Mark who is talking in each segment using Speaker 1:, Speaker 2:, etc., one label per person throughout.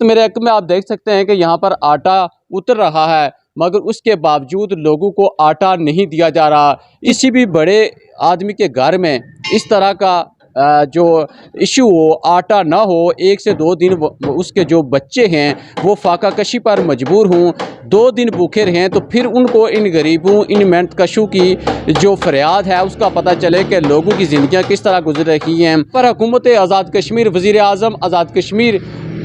Speaker 1: तो मेरे हक में आप देख सकते हैं कि यहाँ पर आटा उतर रहा है, मगर उसके बावजूद लोगों को आटा नहीं दिया जा रहा। किसी भी बड़े आदमी के घर में इस तरह का जो इशू हो, आटा ना हो, 1 से 2 दिन उसके जो बच्चे हैं वो फाका कशी पर मजबूर हों, 2 दिन भूखे रहें, तो फिर उनको इन गरीबों, इन मेहनतकशों की जो फरियाद है उसका पता चले कि लोगों की ज़िंदगियाँ किस तरह गुजर रही हैं। पर हुकूमत आज़ाद कश्मीर, वज़ीर आज़म आज़ाद कश्मीर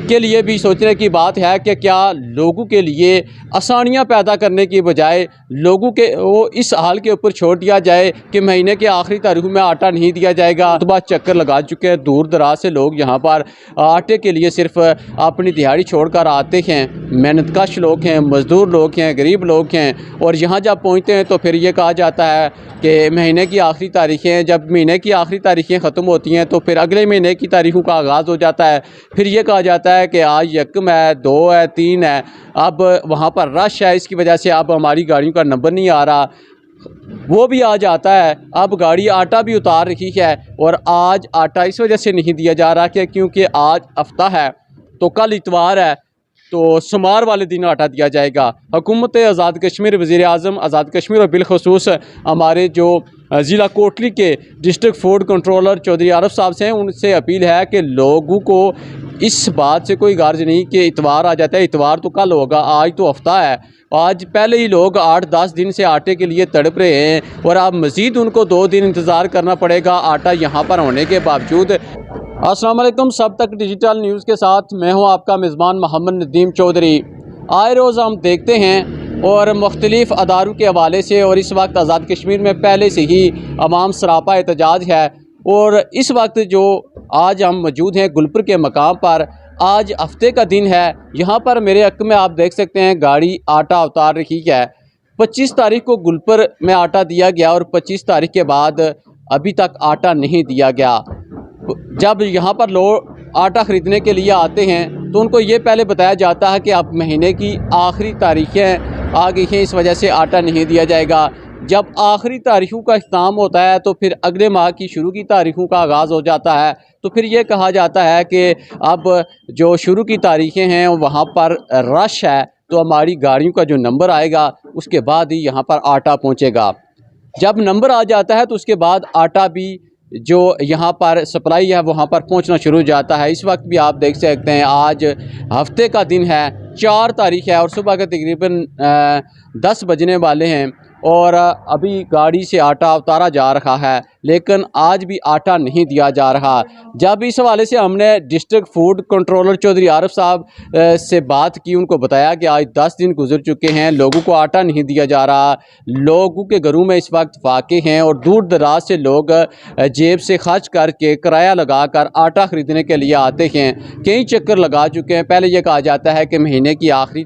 Speaker 1: के लिए भी सोचने की बात है कि क्या लोगों के लिए आसानियां पैदा करने की बजाय लोगों के वो इस हाल के ऊपर छोड़ दिया जाए कि महीने के आखिरी तारीख में आटा नहीं दिया जाएगा। तो बाद चक्कर लगा चुके हैं, दूर दराज से लोग यहाँ पर आटे के लिए सिर्फ अपनी दिहाड़ी छोड़कर आते हैं। मेहनतकश लोग हैं, मज़दूर लोग हैं, गरीब लोग हैं, और यहाँ जब पहुँचते हैं तो फिर ये कहा जाता है कि महीने की आखिरी तारीखें, जब महीने की आखिरी तारीखें ख़त्म होती हैं तो फिर अगले महीने की तारीखों का आगाज़ हो जाता है। फिर ये कहा जाता है कि आज 1 है, 2 है, 3 है, अब वहाँ पर रश है, इसकी वजह से अब हमारी गाड़ियों का नंबर नहीं आ रहा। वो भी आ जाता है, अब गाड़ी आटा भी उतार रही है, और आज आटा इस वजह से नहीं दिया जा रहा कि क्योंकि आज हफ्ता है, तो कल इतवार है, तो सोमवार वाले दिन आटा दिया जाएगा। हुकूमत आज़ाद कश्मीर, वज़ीर आज़म आज़ाद कश्मीर और बिलखसूस हमारे जो ज़िला कोटली के डिस्ट्रिक्ट फूड कंट्रोलर चौधरी आरफ साहब से हैं, उनसे अपील है कि लोगों को इस बात से कोई गर्ज नहीं कि इतवार आ जाता है, इतवार तो कल होगा, आज तो हफ्ता है। आज पहले ही लोग 8-10 दिन से आटे के लिए तड़प रहे हैं, और अब मज़ीद उनको 2 दिन इंतज़ार करना पड़ेगा आटा यहाँ पर होने के बावजूद। अस्सलाम वालेकुम, सब तक डिजिटल न्यूज़ के साथ मैं हूँ आपका मेज़बान मोहम्मद नदीम चौधरी। आए रोज़ हम देखते हैं और मुख्तलिफ़ अदारों के हवाले से, और इस वक्त आज़ाद कश्मीर में पहले से ही अवाम सरापा एहतजाज है, और इस वक्त जो आज हम मौजूद हैं गुलपुर के मकाम पर, आज हफ्ते का दिन है। यहाँ पर मेरे हक में आप देख सकते हैं गाड़ी आटा उतार रही है। 25 तारीख को गुलपुर में आटा दिया गया, और 25 तारीख के बाद अभी तक आटा नहीं दिया गया। जब यहाँ पर लोग आटा ख़रीदने के लिए आते हैं तो उनको ये पहले बताया जाता है कि अब महीने की आखिरी तारीखें आ गई हैं, इस वजह से आटा नहीं दिया जाएगा। जब आखिरी तारीखों का इख्तिताम होता है तो फिर अगले माह की शुरू की तारीखों का आगाज़ हो जाता है, तो फिर ये कहा जाता है कि अब जो शुरू की तारीखें हैं वहाँ पर रश है, तो हमारी गाड़ियों का जो नंबर आएगा उसके बाद ही यहाँ पर आटा पहुँचेगा। जब नंबर आ जाता है तो उसके बाद आटा भी जो यहाँ पर सप्लाई है वहाँ पर पहुँचना शुरू हो जाता है। इस वक्त भी आप देख सकते हैं आज हफ्ते का दिन है, 4 तारीख है, और सुबह के तकरीबन 10 बजने वाले हैं, और अभी गाड़ी से आटा उतारा जा रहा है, लेकिन आज भी आटा नहीं दिया जा रहा। जब इस हवाले से हमने डिस्ट्रिक्ट फूड कंट्रोलर चौधरी आरफ साहब से बात की, उनको बताया कि आज 10 दिन गुजर चुके हैं, लोगों को आटा नहीं दिया जा रहा, लोगों के घरों में इस वक्त फाके हैं, और दूर दराज से लोग जेब से खर्च करके किराया लगा कर आटा ख़रीदने के लिए आते हैं। कई चक्कर लगा चुके हैं। पहले यह कहा जाता है कि महीने की आखिरी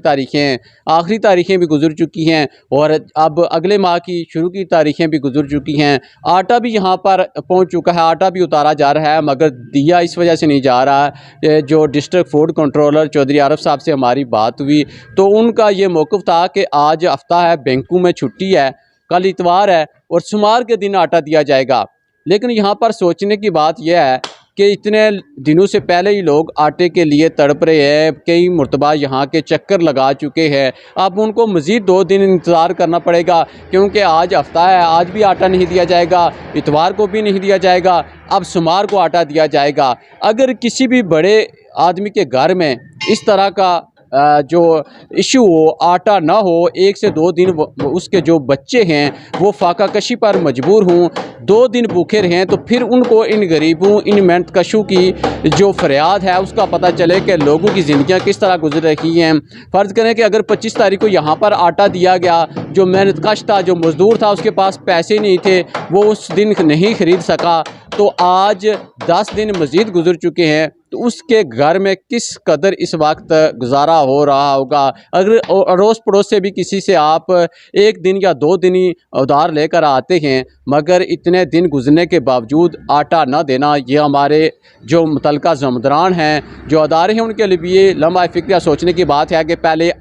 Speaker 1: तारीखें भी गुजर चुकी हैं, और अब अगले माह की शुरू की तारीखें भी गुजर चुकी हैं। आटा भी यहाँ पर पहुँच चुका है, आटा भी उतारा जा रहा है, मगर दिया इस वजह से नहीं जा रहा। जो डिस्ट्रिक्ट फूड कंट्रोलर चौधरी आरफ साहब से हमारी बात हुई तो उनका ये मौक़िफ़ था कि आज हफ्ता है, बैंकों में छुट्टी है, कल इतवार है, और सोमवार के दिन आटा दिया जाएगा। लेकिन यहाँ पर सोचने की बात यह है कि इतने दिनों से पहले ही लोग आटे के लिए तड़प रहे हैं, कई मरतबा यहाँ के चक्कर लगा चुके हैं, अब उनको मज़ीद 2 दिन इंतज़ार करना पड़ेगा, क्योंकि आज हफ्ता है, आज भी आटा नहीं दिया जाएगा, इतवार को भी नहीं दिया जाएगा, अब सोमवार को आटा दिया जाएगा। अगर किसी भी बड़े आदमी के घर में इस तरह का जो इशू हो, आटा ना हो, 1 से 2 दिन उसके जो बच्चे हैं वो फाका कशी पर मजबूर हों, 2 दिन भूखे रहें, तो फिर उनको इन गरीबों, इन मेहनतकशों की जो फरियाद है उसका पता चले कि लोगों की ज़िंदगियाँ किस तरह गुजर रही हैं। फ़र्ज़ करें कि अगर 25 तारीख को यहाँ पर आटा दिया गया, जो मेहनतकश था, जो मज़दूर था, उसके पास पैसे नहीं थे, वो उस दिन नहीं ख़रीद सका, तो आज 10 दिन मज़ीद गुजर चुके हैं, तो उसके घर में किस कदर इस वक्त गुजारा हो रहा होगा। अगर अड़ोस पड़ोस से भी किसी से आप 1 दिन या 2 दिन ही उधार लेकर आते हैं, मगर इतने दिन गुजरने के बावजूद आटा न देना, ये हमारे जो मुतल्लिका ज़िम्मेदारान हैं, जो अदारे हैं, उनके लिए भी लम्हा फ़िक्र सोचने की बात है कि पहले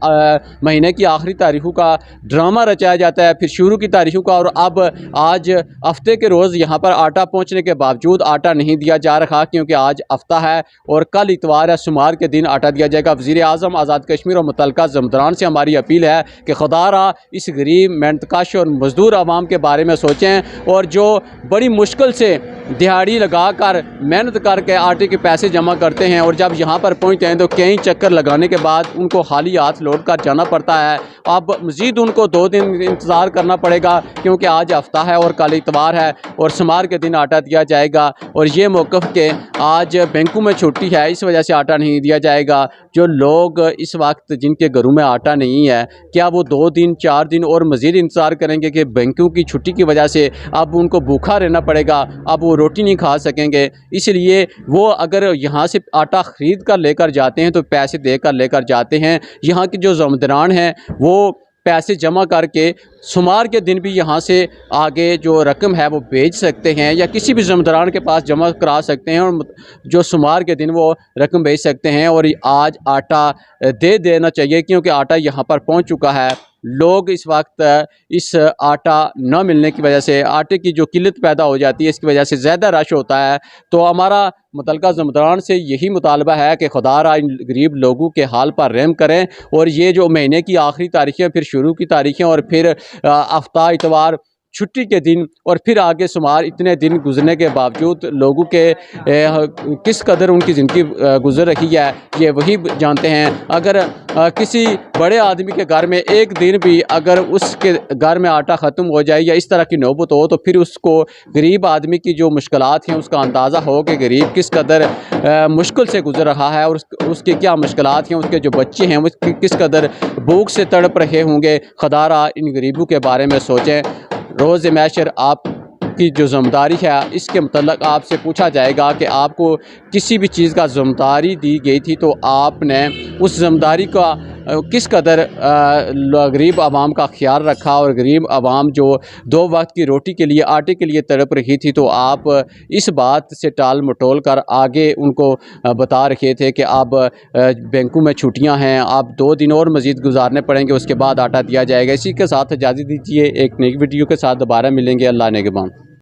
Speaker 1: महीने की आखिरी तारीखों का ड्रामा रचाया जाता है, फिर शुरू की तारीखों का, और अब आज हफ्ते के रोज़ यहाँ पर आटा पहुँचने के बावजूद आटा नहीं दिया जा रहा, क्योंकि आज हफ्ता है और कल इतवार है, शुमार के दिन आटा दिया जाएगा। वज़ीर आज़म आज़ाद कश्मीर और मुतल्लिका ज़मदारान से हमारी अपील है कि खुदारा इस गरीब मेहनतकश और मज़दूर आवाम के बारे में सोचें, और जो बड़ी मुश्किल से दिहाड़ी लगा कर मेहनत करके आटे के पैसे जमा करते हैं और जब यहाँ पर पहुँचते हैं तो कई चक्कर लगाने के बाद उनको खाली हाथ लौट कर जाना पड़ता है। अब मज़ीद उनको 2 दिन इंतज़ार करना पड़ेगा, क्योंकि आज हफ्ता है और कल इतवार है और शुमार के दिन आटा दिया जाएगा। और ये मौक़िफ़ के आज बैंकों में छुट्टी है, इस वजह से आटा नहीं दिया जाएगा। जो लोग इस वक्त जिनके घरों में आटा नहीं है, क्या वो 2 दिन 4 दिन और मज़ीद इंतज़ार करेंगे कि बैंकों की छुट्टी की वजह से अब उनको भूखा रहना पड़ेगा, अब वो रोटी नहीं खा सकेंगे। इसलिए वो अगर यहाँ से आटा ख़रीद कर लेकर जाते हैं तो पैसे देकर लेकर जाते हैं। यहाँ के जो ज़मदारान हैं वो पैसे जमा करके शुमार के दिन भी यहाँ से आगे जो रकम है वो भेज सकते हैं, या किसी भी ज़मदारान के पास जमा करा सकते हैं और जो शुमार के दिन वो रकम भेज सकते हैं। और आज आटा दे देना चाहिए, क्योंकि आटा यहाँ पर पहुँच चुका है। लोग इस वक्त इस आटा न मिलने की वजह से, आटे की जो किल्लत पैदा हो जाती है, इसकी वजह से ज़्यादा रश होता है। तो हमारा मुतल्लिका ज़मदारान से यही मुतालबा है कि खुदारा इन गरीब लोगों के हाल पर रहम करें। और ये जो महीने की आखिरी तारीखें, फिर शुरू की तारीखें और फिर हफ्ता इतवार छुट्टी के दिन और फिर आगे शुमार, इतने दिन गुजरने के बावजूद लोगों के किस कदर उनकी ज़िंदगी गुजर रही है ये वही जानते हैं। अगर किसी बड़े आदमी के घर में एक दिन भी अगर उसके घर में आटा ख़त्म हो जाए या इस तरह की नौबत हो, तो फिर उसको गरीब आदमी की जो मुश्किलात हैं उसका अंदाज़ा हो कि गरीब किस कदर मुश्किल से गुजर रहा है और उसकी क्या मुश्किलात हैं, उसके जो बच्चे हैं वो किस कदर भूख से तड़प रहे होंगे। खुदारा इन गरीबों के बारे में सोचें। रोज़ मैशर आपकी जो ज़िम्मेदारी है इसके मतलब आपसे पूछा जाएगा कि आपको किसी भी चीज़ का ज़िम्मेदारी दी गई थी तो आपने उस ज़िम्मेदारी का किस कदर गरीब आवाम का ख्याल रखा, और गरीब आवाम जो 2 वक्त की रोटी के लिए, आटे के लिए तड़प रही थी, तो आप इस बात से टाल मटोल कर आगे उनको बता रहे थे कि अब बैंकों में छुट्टियां हैं, आप 2 दिन और मज़ीद गुजारने पड़ेंगे, उसके बाद आटा दिया जाएगा। इसी के साथ इजाज़त दीजिए, एक नई वीडियो के साथ दोबारा मिलेंगे। अल्लाह ने निगहबान।